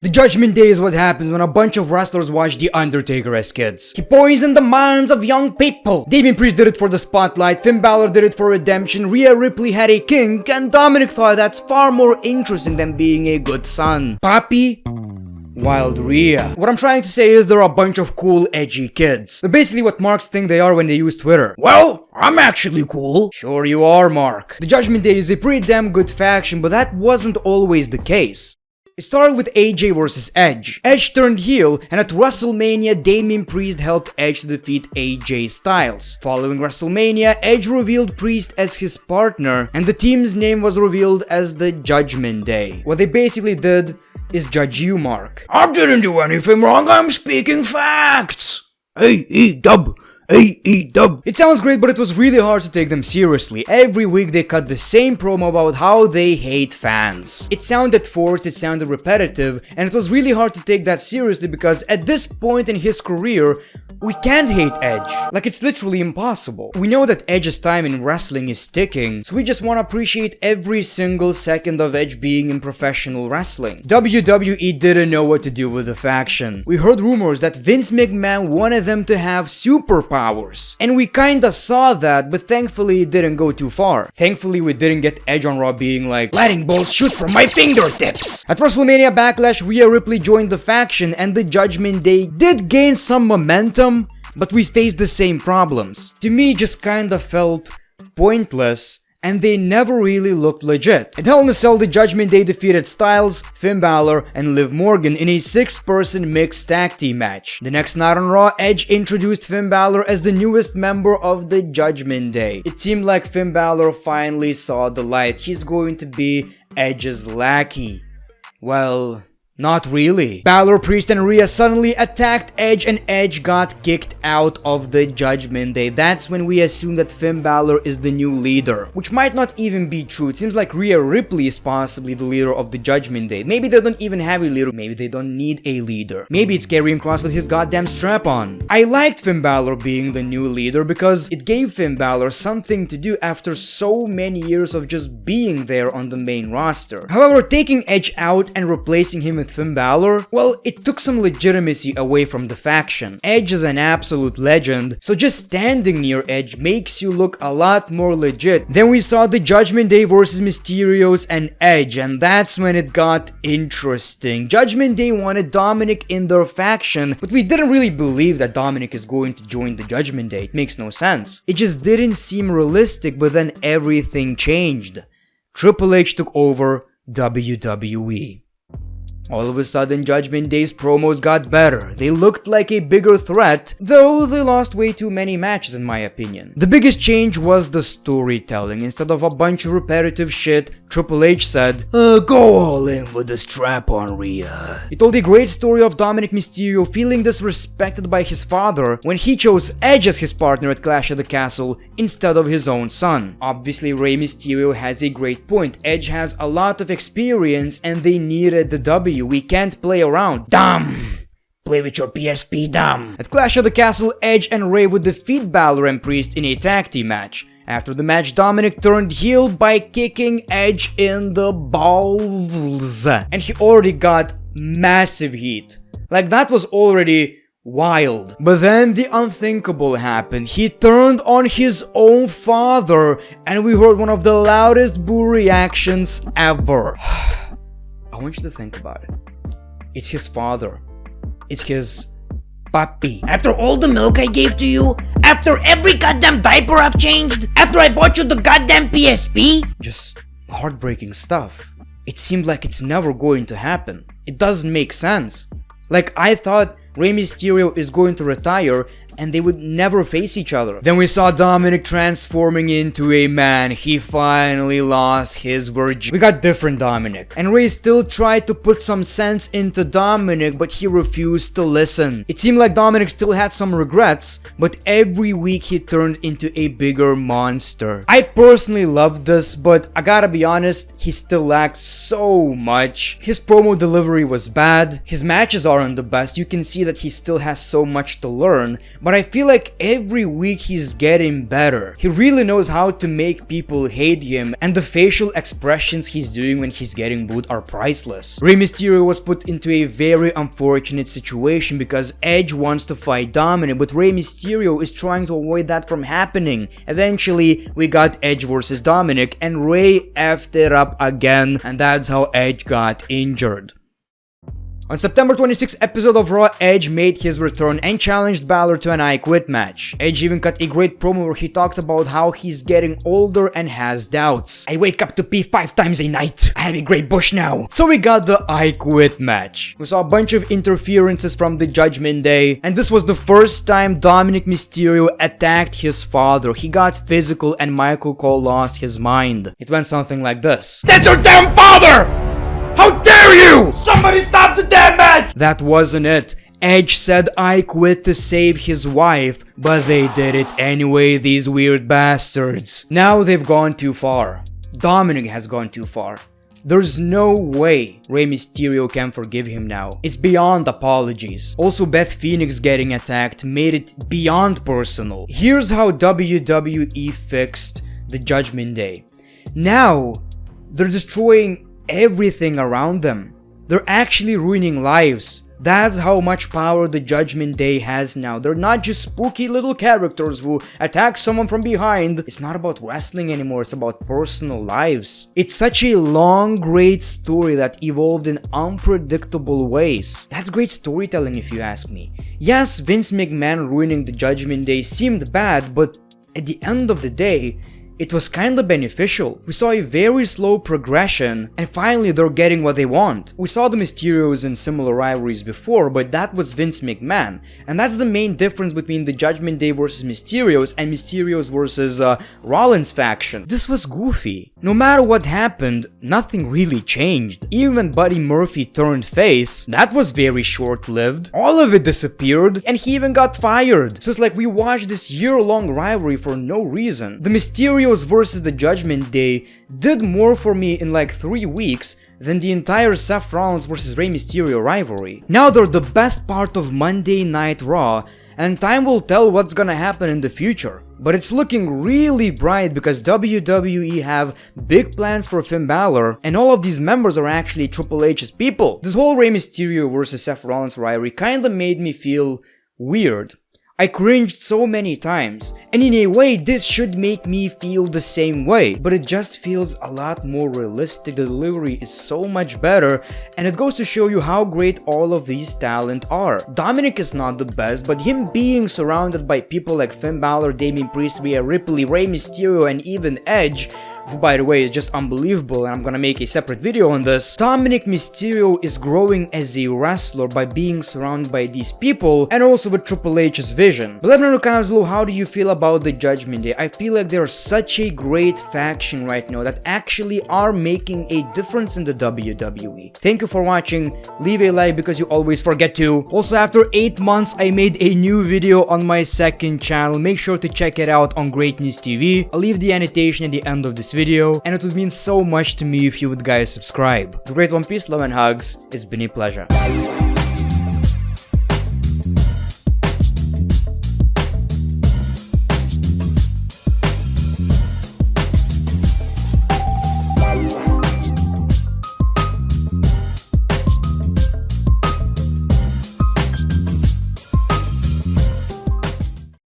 The Judgment Day is what happens when a bunch of wrestlers watch The Undertaker as kids. He poisoned the minds of young people. Damien Priest did it for the spotlight, Finn Balor did it for redemption, Rhea Ripley had a kink, and Dominic thought that's far more interesting than being a good son. Papi? Wild Rhea. What I'm trying to say is they're a bunch of cool, edgy kids. They're basically what Marks think they are when they use Twitter. Well, I'm actually cool. Sure you are, Mark. The Judgment Day is a pretty damn good faction, but that wasn't always the case. It started with AJ versus Edge. Edge turned heel, and at WrestleMania, Damien Priest helped Edge to defeat AJ Styles. Following WrestleMania, Edge revealed Priest as his partner, and the team's name was revealed as the Judgment Day. What they basically did is judge you, Mark. I didn't do anything wrong, I'm speaking facts! AEW. AEW. It sounds great, but it was really hard to take them seriously. Every week they cut the same promo about how they hate fans. It sounded forced, it sounded repetitive, and it was really hard to take that seriously because at this point in his career, we can't hate Edge. Like, it's literally impossible. We know that Edge's time in wrestling is ticking, so we just want to appreciate every single second of Edge being in professional wrestling. WWE didn't know what to do with the faction. We heard rumors that Vince McMahon wanted them to have superpowers. And we kinda saw that, but thankfully it didn't go too far. Thankfully we didn't get Edge on Raw being like, "Lightning bolts shoot from my fingertips." At WrestleMania Backlash, Rhea Ripley joined the faction and the Judgment Day did gain some momentum, but we faced the same problems. To me, it just kinda felt pointless, and they never really looked legit. At Hell in a Cell, the Judgment Day defeated Styles, Finn Balor, and Liv Morgan in a 6-person mixed tag team match. The next night on Raw, Edge introduced Finn Balor as the newest member of the Judgment Day. It seemed like Finn Balor finally saw the light. He's going to be Edge's lackey. Well, not really. Balor, Priest, and Rhea suddenly attacked Edge and Edge got kicked out of the Judgment Day. That's when we assume that Finn Balor is the new leader, which might not even be true. It seems like Rhea Ripley is possibly the leader of the Judgment Day. Maybe they don't even have a leader. Maybe they don't need a leader. Maybe it's Karrion Kross with his goddamn strap on. I liked Finn Balor being the new leader because it gave Finn Balor something to do after so many years of just being there on the main roster. However, taking Edge out and replacing him with Finn Balor, well, it took some legitimacy away from the faction. Edge is an absolute legend, so just standing near Edge makes you look a lot more legit. Then we saw the Judgment Day versus Mysterios and Edge, and that's when it got interesting. Judgment Day wanted Dominic in their faction, but we didn't really believe that Dominic is going to join the Judgment Day. It makes no sense. It just didn't seem realistic, but then everything changed. Triple H took over WWE. All of a sudden, Judgment Day's promos got better. They looked like a bigger threat, though they lost way too many matches in my opinion. The biggest change was the storytelling. Instead of a bunch of repetitive shit, Triple H said, go all in with the strap on, Rhea. He told a great story of Dominic Mysterio feeling disrespected by his father when he chose Edge as his partner at Clash of the Castle instead of his own son. Obviously, Rey Mysterio has a great point. Edge has a lot of experience and they needed the W. We can't play around. Dumb! Play with your PSP, dumb! At Clash of the Castle, Edge and Rey would defeat Balor and Priest in a tag team match. After the match, Dominic turned heel by kicking Edge in the balls. And he already got massive heat. Like, that was already wild. But then the unthinkable happened. He turned on his own father, and we heard one of the loudest boo reactions ever. I want you to think about it. It's his father. It's his papi. After all the milk I gave to you? After every goddamn diaper I've changed? After I bought you the goddamn PSP? Just heartbreaking stuff. It seemed like it's never going to happen. It doesn't make sense. Like, I thought Rey Mysterio is going to retire and they would never face each other. Then we saw Dominic transforming into a man. He finally lost his virginity. We got different Dominic. And Rey still tried to put some sense into Dominic, but he refused to listen. It seemed like Dominic still had some regrets, but every week he turned into a bigger monster. I personally loved this, but I gotta be honest, he still lacked so much. His promo delivery was bad. His matches aren't the best. You can see that he still has so much to learn, but but I feel like every week he's getting better. He really knows how to make people hate him, and the facial expressions he's doing when he's getting booed are priceless. Rey Mysterio was put into a very unfortunate situation because Edge wants to fight Dominic, but Rey Mysterio is trying to avoid that from happening. Eventually, we got Edge versus Dominic, and Rey effed it up again, and that's how Edge got injured. On September 26th episode of Raw, Edge made his return and challenged Balor to an I Quit match. Edge even cut a great promo where he talked about how he's getting older and has doubts. I wake up to pee 5 times a night. I have a great bush now. So we got the I Quit match. We saw a bunch of interferences from the Judgment Day, and this was the first time Dominic Mysterio attacked his father. He got physical and Michael Cole lost his mind. It went something like this. That's your damn father! How dare you! Somebody stop the damn match! That wasn't it. Edge said I quit to save his wife, but they did it anyway, these weird bastards. Now they've gone too far. Dominic has gone too far. There's no way Rey Mysterio can forgive him now. It's beyond apologies. Also, Beth Phoenix getting attacked made it beyond personal. Here's how WWE fixed the Judgment Day. Now, they're destroying everything around them. They're actually ruining lives. That's how much power the Judgment Day has now. They're not just spooky little characters who attack someone from behind. It's not about wrestling anymore, it's about personal lives. It's such a long, great story that evolved in unpredictable ways. That's great storytelling if you ask me. Yes, Vince McMahon ruining the Judgment Day seemed bad, but at the end of the day, it was kinda beneficial. We saw a very slow progression, and finally they're getting what they want. We saw the Mysterios in similar rivalries before, but that was Vince McMahon. And that's the main difference between the Judgment Day versus Mysterios and Mysterios versus Rollins faction. This was goofy. No matter what happened, nothing really changed. Even when Buddy Murphy turned face, that was very short-lived. All of it disappeared, and he even got fired. So it's like we watched this year-long rivalry for no reason. The Mysterios versus the Judgment Day did more for me in like 3 weeks than the entire Seth Rollins versus Rey Mysterio rivalry. Now they're the best part of Monday Night Raw, and time will tell what's gonna happen in the future. But it's looking really bright because WWE have big plans for Finn Balor, and all of these members are actually Triple H's people. This whole Rey Mysterio versus Seth Rollins rivalry kinda made me feel weird. I cringed so many times, and in a way this should make me feel the same way, but it just feels a lot more realistic. The delivery is so much better, and it goes to show you how great all of these talent are. Dominic is not the best, but him being surrounded by people like Finn Balor, Damian Priest, Rhea Ripley, Rey Mysterio, and even Edge, who by the way is just unbelievable, and I'm gonna make a separate video on this. Dominic Mysterio is growing as a wrestler by being surrounded by these people, and also with Triple H's vision. But let me know in the comments below, how do you feel about the Judgment Day? I feel like they're such a great faction right now that actually are making a difference in the WWE. Thank you for watching. Leave a like because you always forget to. Also, after 8 months, I made a new video on my second channel. Make sure to check it out on Greatness TV. I'll leave the annotation at the end of this video, and it would mean so much to me if you would guys subscribe. The Great One, peace, love, and hugs. It's been a pleasure.